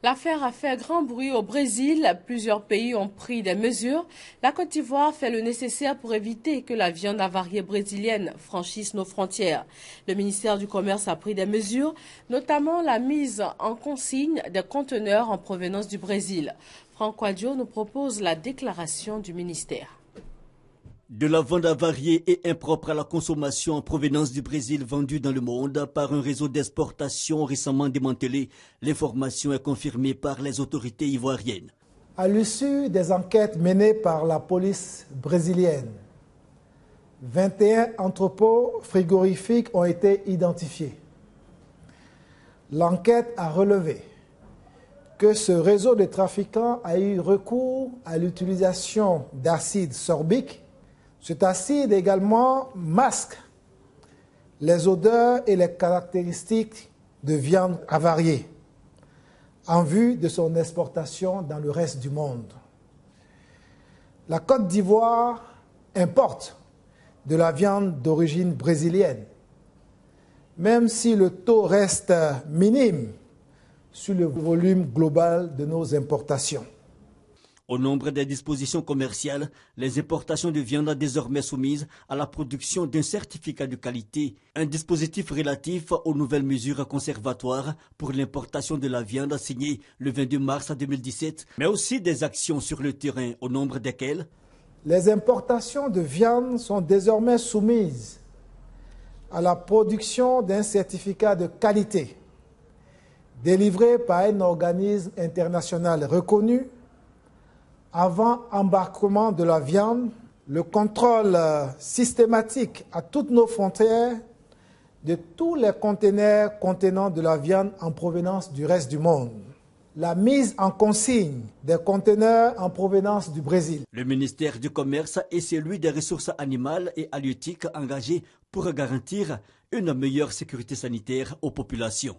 L'affaire a fait grand bruit au Brésil. Plusieurs pays ont pris des mesures. La Côte d'Ivoire fait le nécessaire pour éviter que la viande avariée brésilienne franchisse nos frontières. Le ministère du Commerce a pris des mesures, notamment la mise en consigne des conteneurs en provenance du Brésil. Franck Quadio nous propose la déclaration du ministère. De la viande avariée et impropre à la consommation en provenance du Brésil vendue dans le monde par un réseau d'exportation récemment démantelé, l'information est confirmée par les autorités ivoiriennes. À l'issue des enquêtes menées par la police brésilienne, 21 entrepôts frigorifiques ont été identifiés. L'enquête a relevé que ce réseau de trafiquants a eu recours à l'utilisation d'acide sorbique. Cet acide également masque les odeurs et les caractéristiques de viande avariée en vue de son exportation dans le reste du monde. La Côte d'Ivoire importe de la viande d'origine brésilienne, même si le taux reste minime sur le volume global de nos importations. Au nombre des dispositions commerciales, les importations de viande sont désormais soumises à la production d'un certificat de qualité, un dispositif relatif aux nouvelles mesures conservatoires pour l'importation de la viande signé le 22 mars 2017, mais aussi des actions sur le terrain, au nombre desquelles les importations de viande sont désormais soumises à la production d'un certificat de qualité délivré par un organisme international reconnu avant embarquement de la viande, le contrôle systématique à toutes nos frontières de tous les conteneurs contenant de la viande en provenance du reste du monde. La mise en consigne des conteneurs en provenance du Brésil. Le ministère du Commerce et celui des Ressources animales et halieutiques engagés pour garantir une meilleure sécurité sanitaire aux populations.